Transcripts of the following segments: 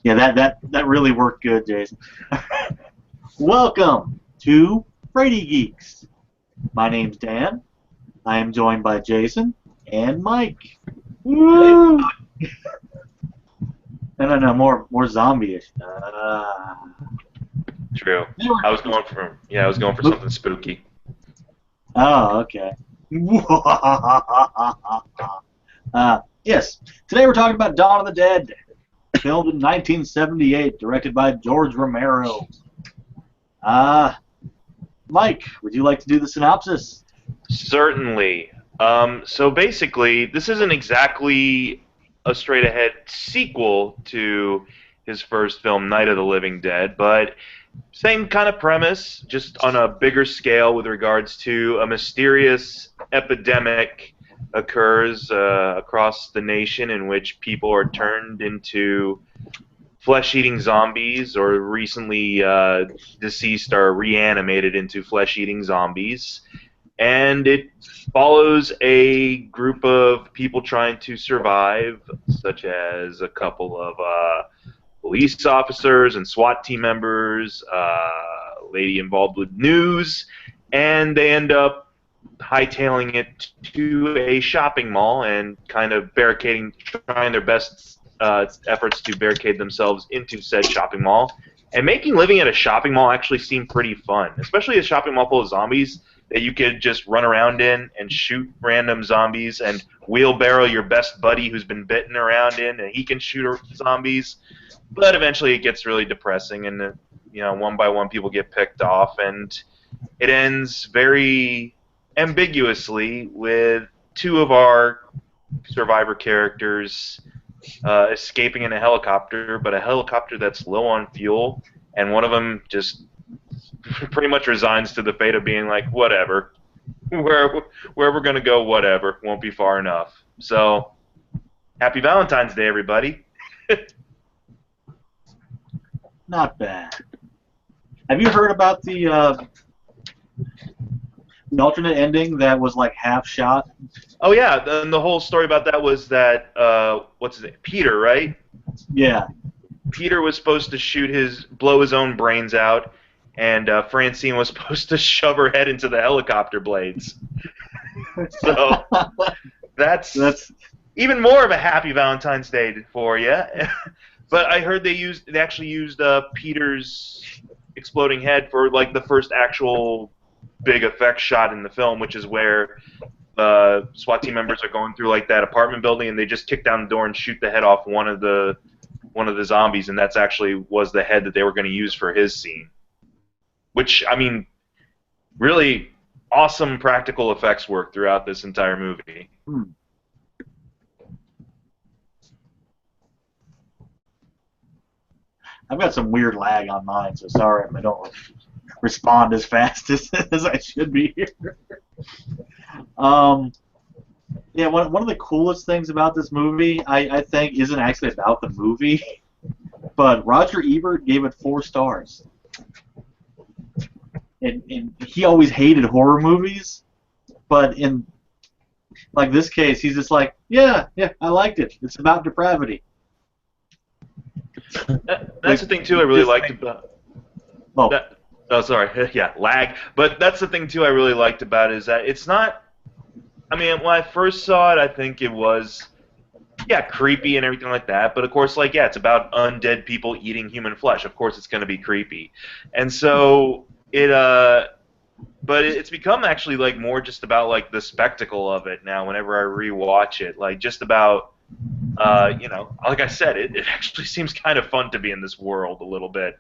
Yeah, that really worked good, Jason. Welcome to Fraidy Geeks. My name's Dan. I am joined by Jason and Mike. Woo! No, more zombie-ish. True. I was going for something spooky. Oh, okay. Yes. Today we're talking about Dawn of the Dead, filmed in 1978, directed by George Romero. Mike, would you like to do the synopsis? Certainly. So basically, this isn't exactly a straight-ahead sequel to his first film, Night of the Living Dead, but same kind of premise, just on a bigger scale with regards to a mysterious epidemic occurs across the nation in which people are turned into flesh-eating zombies, or recently deceased are reanimated into flesh-eating zombies. And it follows a group of people trying to survive, such as a couple of police officers and SWAT team members, a lady involved with news, and they end up hightailing it to a shopping mall and kind of trying their best efforts to barricade themselves into said shopping mall. And making living at a shopping mall actually seem pretty fun, especially a shopping mall full of zombies that you could just run around in and shoot random zombies and wheelbarrow your best buddy who's been bitten around in, and he can shoot zombies. But eventually it gets really depressing, and one by one people get picked off, and it ends very ambiguously with two of our survivor characters escaping in a helicopter, but a helicopter that's low on fuel, and one of them just pretty much resigns to the fate of being like, whatever, where we're gonna go, whatever, won't be far enough. So, happy Valentine's Day, everybody. Not bad. Have you heard about the alternate ending that was like half shot? Oh yeah, and the whole story about that was that what's his name, Peter, right? Yeah. Peter was supposed to blow his own brains out, and Francine was supposed to shove her head into the helicopter blades. So that's even more of a happy Valentine's Day for you. But I heard they actually used Peter's exploding head for like the first actual big effect shot in the film, which is where SWAT team members are going through like that apartment building, and they just kick down the door and shoot the head off one of the zombies, and that's actually was the head that they were going to use for his scene. Which, I mean, really awesome practical effects work throughout this entire movie. I've got some weird lag on mine, so sorry if I don't respond as fast as I should be here. Yeah, one of the coolest things about this movie, I think, isn't actually about the movie, but Roger Ebert gave it 4 stars. And he always hated horror movies, but in like this case, he's just like, yeah, I liked it. It's about depravity. That's the thing too I really liked about. Oh, sorry, yeah, lag. But that's the thing too I really liked about it, is that it's not. I mean, when I first saw it, I think it was, creepy and everything like that. But of course, it's about undead people eating human flesh. Of course, it's going to be creepy, and so. But it's become actually like more just about like the spectacle of it now. Whenever I rewatch it, like just about, like I said, it actually seems kind of fun to be in this world a little bit.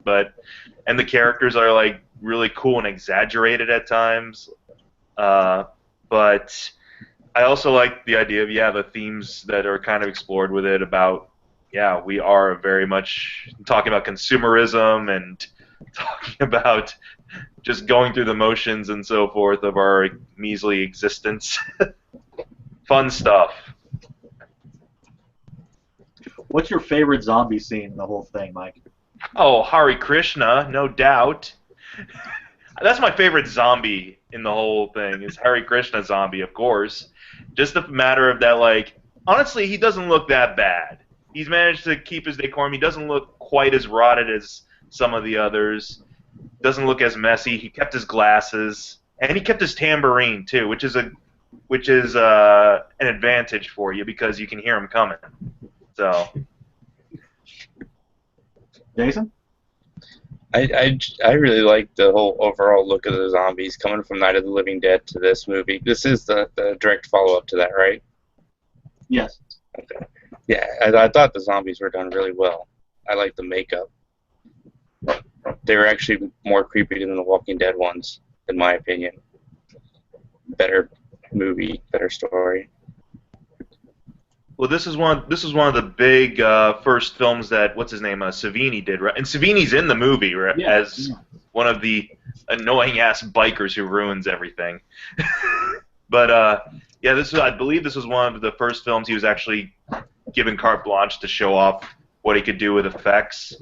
And the characters are like really cool and exaggerated at times. But I also like the idea of the themes that are kind of explored with it about we are very much talking about consumerism and talking about just going through the motions and so forth of our measly existence. Fun stuff. What's your favorite zombie scene in the whole thing, Mike? Oh, Hare Krishna, no doubt. That's my favorite zombie in the whole thing, is Hare Krishna zombie, of course. Just the matter of that, like, honestly, he doesn't look that bad. He's managed to keep his decorum. He doesn't look quite as rotted as some of the others. Doesn't look as messy. He kept his glasses, and he kept his tambourine too, which is an advantage for you because you can hear him coming. So, Jason? I really like the whole overall look of the zombies coming from Night of the Living Dead to this movie. This is the direct follow-up to that, right? Yes. Okay. Yeah, I thought the zombies were done really well. I like the makeup. They were actually more creepy than the Walking Dead ones, in my opinion. Better movie, better story. well, this is one of the big first films that what's his name Savini did, right? And Savini's in the movie, right? Yeah, As one of the annoying ass bikers who ruins everything. But yeah, I believe this was one of the first films he was actually given carte blanche to show off what he could do with effects.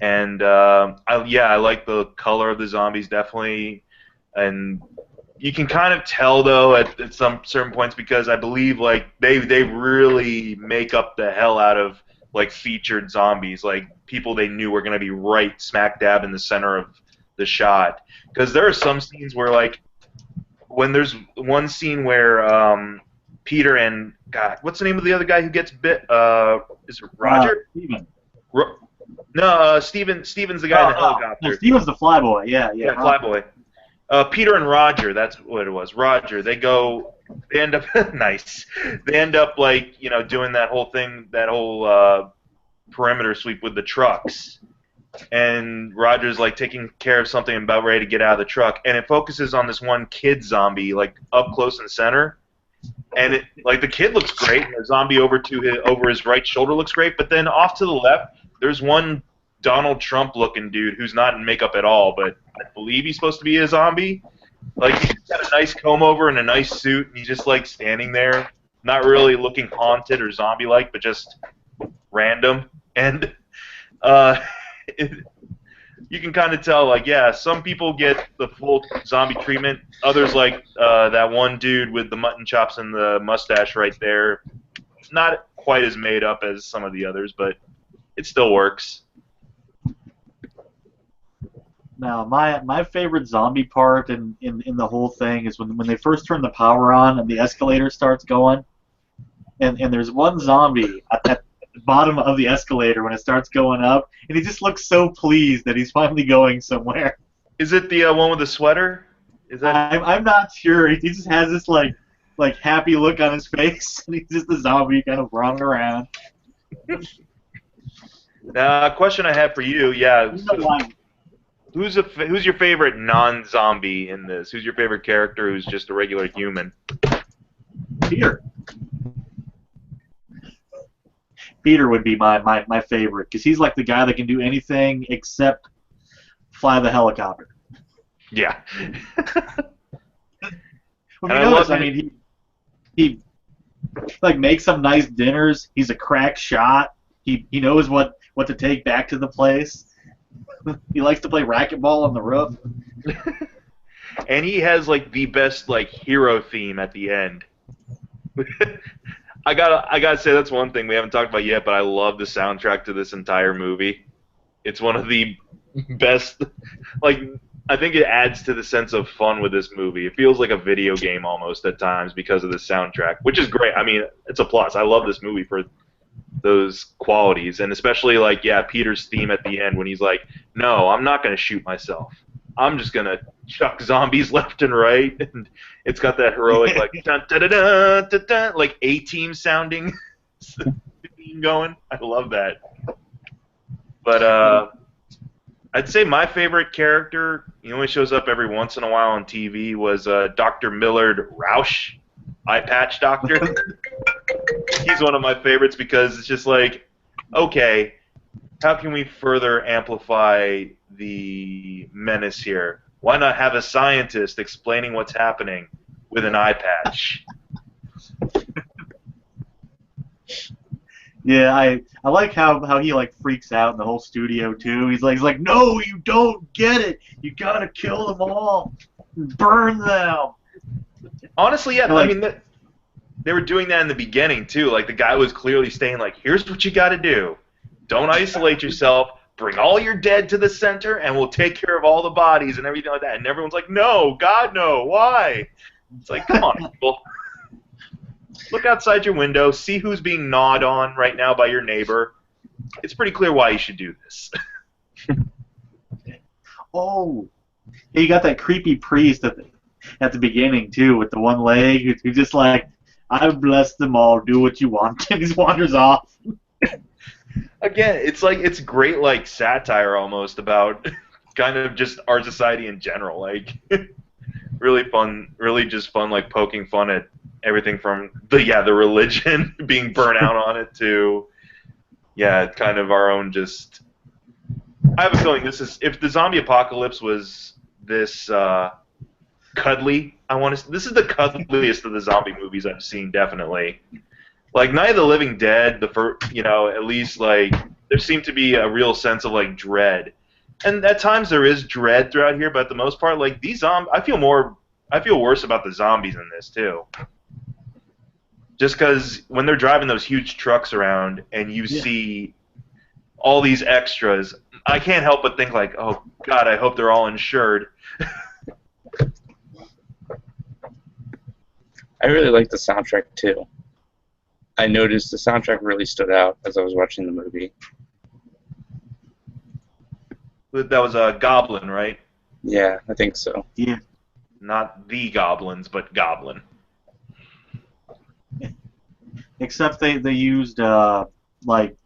And I like the color of the zombies definitely, and you can kind of tell though at some certain points because I believe like they really make up the hell out of like featured zombies, like people they knew were going to be right smack dab in the center of the shot. Because there are some scenes where like when there's one scene where Peter and God, what's the name of the other guy who gets bit? Is it Roger? Steven. No, Steven's the guy in the helicopter. No, Steven's the flyboy. Yeah. Yeah, Flyboy. Peter and Roger, that's what it was. Roger, they end up nice. They end up like doing that whole thing, that whole perimeter sweep with the trucks. And Roger's like taking care of something and about ready to get out of the truck, and it focuses on this one kid zombie like up close and center. And like the kid looks great, and the zombie over his right shoulder looks great, but then off to the left, there's one Donald Trump-looking dude who's not in makeup at all, but I believe he's supposed to be a zombie. Like he's got a nice comb-over and a nice suit, and he's just like standing there, not really looking haunted or zombie-like, but just random. And you can kind of tell, like, yeah, some people get the full zombie treatment. Others, like that one dude with the mutton chops and the mustache right there, not quite as made up as some of the others, but it still works. Now, my favorite zombie part in the whole thing is when they first turn the power on and the escalator starts going, and there's one zombie at the bottom of the escalator when it starts going up, and he just looks so pleased that he's finally going somewhere. Is it the one with the sweater? Is that? I'm not sure. He just has this like happy look on his face, and he's just a zombie kind of running around. Now, a question I have for you, yeah. Who's your favorite non-zombie in this? Who's your favorite character who's just a regular human? Peter. Peter would be my favorite because he's like the guy that can do anything except fly the helicopter. Yeah. He like makes some nice dinners. He's a crack shot. He knows what to take back to the place. He likes to play racquetball on the roof. And he has like the best like hero theme at the end. I gotta say that's one thing we haven't talked about yet, but I love the soundtrack to this entire movie. It's one of the best. Like I think it adds to the sense of fun with this movie. It feels like a video game almost at times because of the soundtrack, which is great. I mean, it's a plus. I love this movie for those qualities, and especially like Peter's theme at the end when he's like, "No, I'm not gonna shoot myself. I'm just gonna chuck zombies left and right," and it's got that heroic like dun, dun, dun, dun, dun, dun, like A-Team sounding theme going. I love that. But I'd say my favorite character, he only shows up every once in a while on TV, was Dr. Millard Rausch, Eye Patch Doctor. He's one of my favorites because it's just like, okay, how can we further amplify the menace here? Why not have a scientist explaining what's happening with an eye patch? Yeah, I like how he like freaks out in the whole studio too. He's like, no, you don't get it. You gotta kill them all, burn them. Honestly, yeah. I mean, they were doing that in the beginning too. Like the guy was clearly saying, like, here's what you gotta do. Don't isolate yourself. bring all your dead to the center, and we'll take care of all the bodies and everything like that. And everyone's like, no, God, no, why? It's like, come on, people. Look outside your window, see who's being gnawed on right now by your neighbor. It's pretty clear why you should do this. Oh, yeah, you got that creepy priest at the beginning too, with the one leg. Who's just like, "I bless them all. Do what you want," and he wanders off. Again, it's great like satire almost about kind of just our society in general. Like really just fun like poking fun at everything from the religion being burnt out on it to kind of our own just. I have a feeling if the zombie apocalypse was this cuddly, this is the cuddliest of the zombie movies I've seen, definitely. Like Night of the Living Dead, at least like there seemed to be a real sense of like dread, and at times there is dread throughout here, but for the most part, like these I feel worse about the zombies in this too. Just because when they're driving those huge trucks around and you see all these extras, I can't help but think like, oh God, I hope they're all insured. I really like the soundtrack too. I noticed the soundtrack really stood out as I was watching the movie. That was a Goblin, right? Yeah, I think so. Yeah. Not the Goblins, but Goblin. Except they used like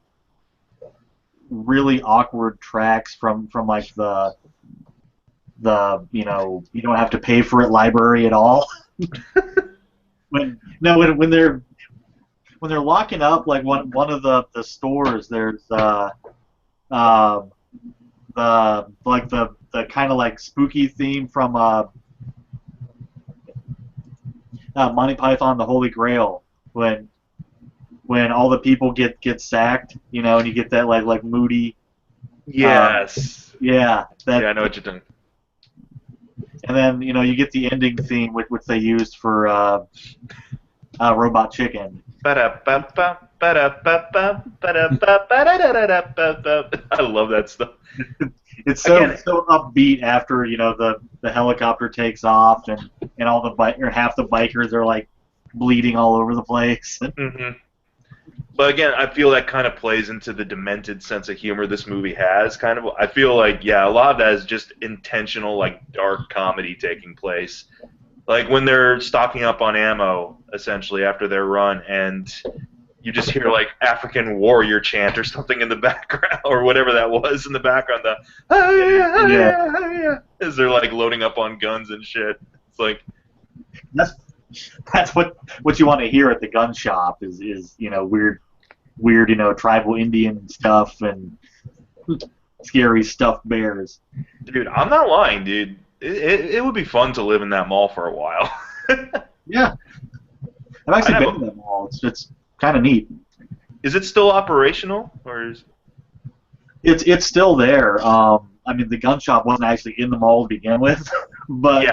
really awkward tracks from like the you don't have to pay for it library at all. when they're locking up like one of the stores, there's the kind of like spooky theme from Monty Python the Holy Grail when all the people get sacked, and you get that like moody. Yes. Yeah. I know what you're doing. And then you get the ending theme which they used for Robot Chicken. I love that stuff. It's so upbeat after the helicopter takes off and all the half the bikers are like bleeding all over the place. Mm-hmm. But again, I feel that kind of plays into the demented sense of humor this movie has. Kind of, I feel like a lot of that is just intentional, like dark comedy taking place. Like when they're stocking up on ammo, essentially after their run, and you just hear like African warrior chant or something in the background, or whatever that was in the background. As they're like loading up on guns and shit. It's like that's what you want to hear at the gun shop is weird tribal Indian stuff and scary stuffed bears. Dude, I'm not lying, dude. It would be fun to live in that mall for a while. Yeah, I've actually been to that mall. It's kind of neat. Is it still operational, or is it's still there? I mean, the gun shop wasn't actually in the mall to begin with, but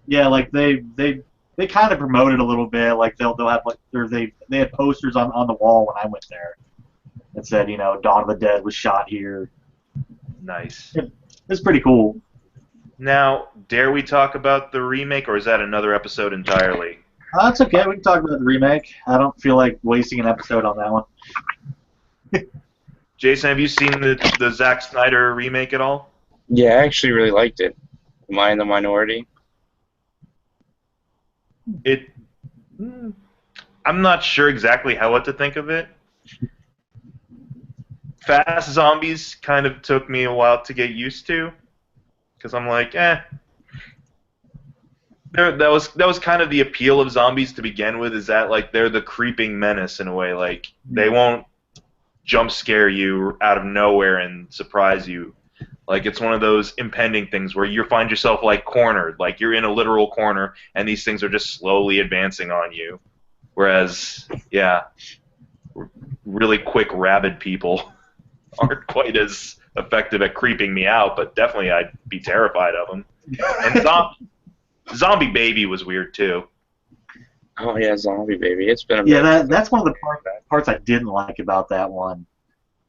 like they kind of promote it a little bit. Like they'll have like they had posters on the wall when I went there that said Dawn of the Dead was shot here. Nice. It's pretty cool. Now, dare we talk about the remake, or is that another episode entirely? That's okay. We can talk about the remake. I don't feel like wasting an episode on that one. Jason, have you seen the Zack Snyder remake at all? Yeah, I actually really liked it. Am I in the minority? I'm not sure exactly what to think of it. Fast zombies kind of took me a while to get used to, because I'm like, That was kind of the appeal of zombies to begin with, is that like they're the creeping menace in a way. Like they won't jump scare you out of nowhere and surprise you. Like it's one of those impending things where you find yourself like cornered, like you're in a literal corner, and these things are just slowly advancing on you. Whereas, really quick, rabid people aren't quite as effective at creeping me out, but definitely I'd be terrified of them. And Zombie Baby was weird too. Oh yeah, Zombie Baby. It's been a minute. That's one of the parts I didn't like about that one.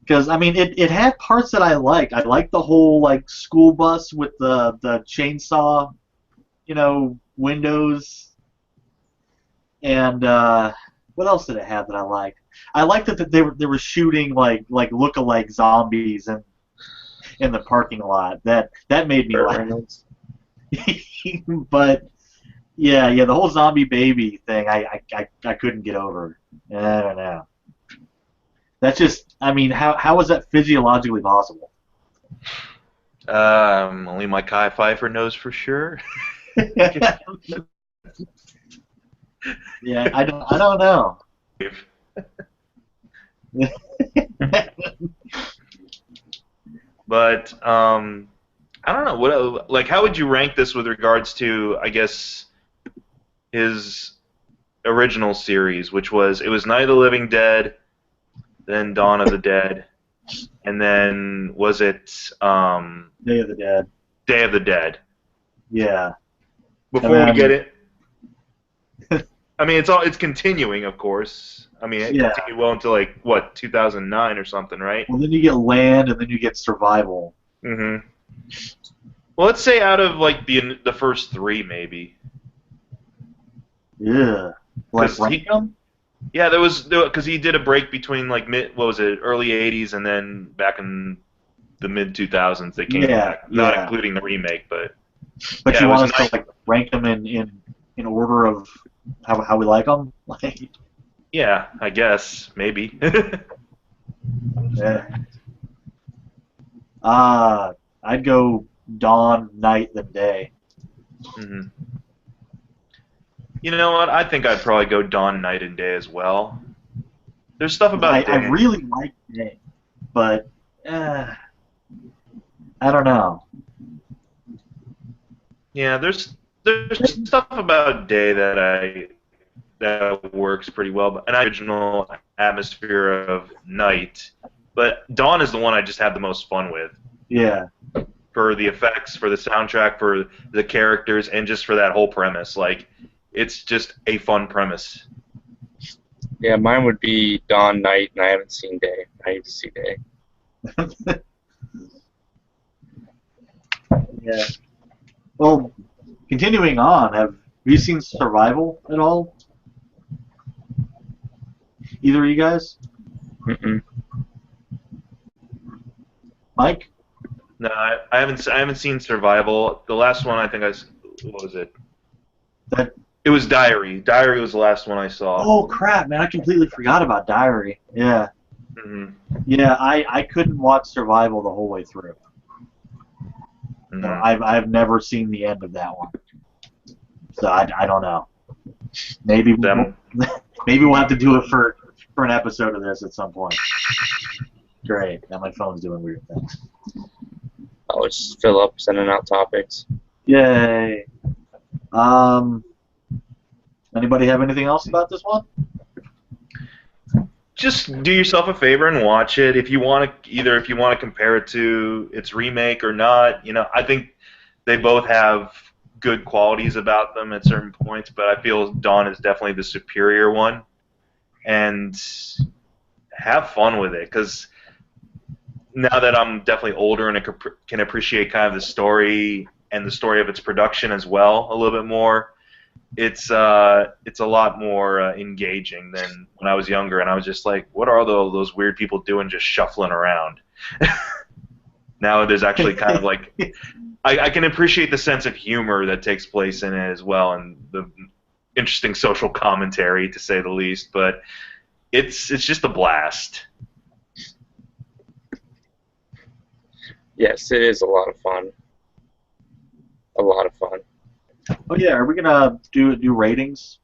Because I mean, it had parts that I liked. I liked the whole like school bus with the chainsaw, windows, and what else did it have that I liked? I liked that they were shooting like look-alike zombies in the parking lot. That made me laugh. But yeah, the whole zombie baby thing, I couldn't get over. I don't know. That's just, I mean, how is that physiologically possible? Only my Kai Pfeiffer knows for sure. Yeah, I don't know. But I don't know what like how would you rank this with regards to I guess his original series, which was it was Night of the Living Dead, then Dawn of the Dead, and then was it Day of the Dead. Day of the Dead? Yeah. Before we get it, I mean it's continuing, of course. I mean it continued well until like what 2009 or something, right? Well, then you get Land, and then you get Survival. Mm-hmm. Well, let's say out of like the first three, maybe. Yeah. Like rank them? Yeah, because he did a break between like early '80s and then back in the mid 2000s they came back, not including the remake, but. But you want us to like rank them in order of how we like them? Like. Yeah, I guess maybe. Yeah. I'd go dawn, night, then day. Mm-hmm. You know what? I think I'd probably go dawn, night, and day as well. There's stuff about day. I really like day, but I don't know. Yeah, there's stuff about day that works pretty well, but an original atmosphere of night. But dawn is the one I just had the most fun with. Yeah. For the effects, for the soundtrack, for the characters, and just for that whole premise. Like, it's just a fun premise. Yeah, mine would be dawn, night, and I haven't seen day. I need to see day. Yeah. Well, continuing on, have you seen Survival at all? Either of you guys? Mm-mm. Mike? No, I haven't seen Survival. The last one I think what was it? It was Diary. Diary was the last one I saw. Oh crap, man! I completely forgot about Diary. Yeah. Mm-hmm. Yeah, I couldn't watch Survival the whole way through. Mm-hmm. I've never seen the end of that one, so I don't know. Maybe we'll have to do it for an episode of this at some point. Great. Now my phone's doing weird things. I'll just fill up sending out topics. Yay. Anybody have anything else about this one? Just do yourself a favor and watch it. If you want to compare it to its remake or not, I think they both have good qualities about them at certain points, but I feel Dawn is definitely the superior one. And have fun with it, because now that I'm definitely older and I can appreciate kind of the story and the story of its production as well a little bit more, it's a lot more engaging than when I was younger, and I was just like, what are all those weird people doing just shuffling around? Now there's actually kind of like, I can appreciate the sense of humor that takes place in it as well, and the interesting social commentary, to say the least, but it's just a blast. Yes, it is a lot of fun. A lot of fun. Oh yeah, are we gonna do ratings?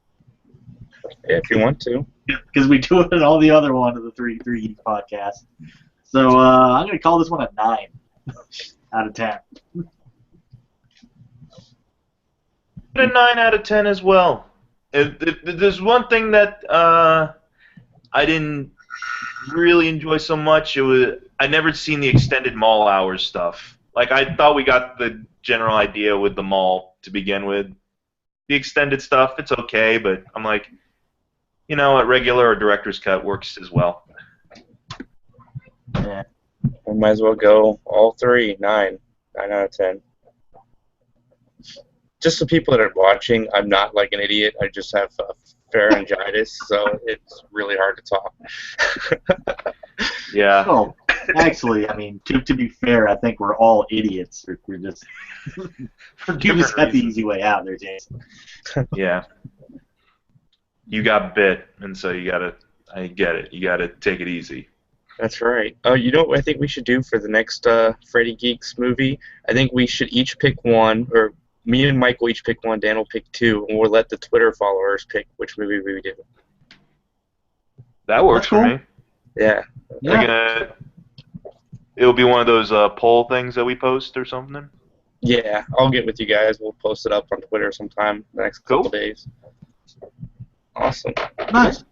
Yeah, if you want to. Because we do it in all the other one of the three Geeks podcasts. So I'm gonna call this one a 9 out of 10. A 9 out of 10 as well. There's one thing that I didn't really enjoy so much. I never seen the extended mall hours stuff. Like, I thought we got the general idea with the mall to begin with. The extended stuff, it's okay, but I'm like, a regular or director's cut works as well. Yeah. We might as well go all three. 9 out of 10. Just the people that are watching, I'm not like an idiot. I just have pharyngitis, so it's really hard to talk. Yeah. Well, actually, I mean, to be fair, I think we're all idiots. We're just For you different just got the reasons. easy way out there, Jason. Yeah. You got bit, and so you gotta. I get it. You gotta take it easy. That's right. Oh, you know what I think we should do for the next Fraidy Geeks movie? I think we should each pick one, or me and Mike will each pick one, Dan will pick two, and we'll let the Twitter followers pick which movie we do. That works That's for cool. me. Yeah. Yeah. It'll be one of those poll things that we post or something. Yeah, I'll get with you guys. We'll post it up on Twitter sometime the next Cool. couple days. Awesome. Nice.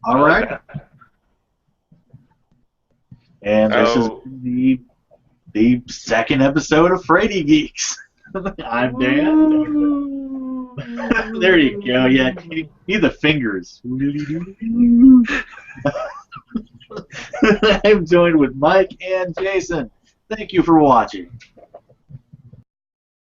All I like right. that. And this is So- the second episode of Fraidy Geeks. I'm Dan. There you go. Yeah, you need the fingers. I'm joined with Mike and Jason. Thank you for watching.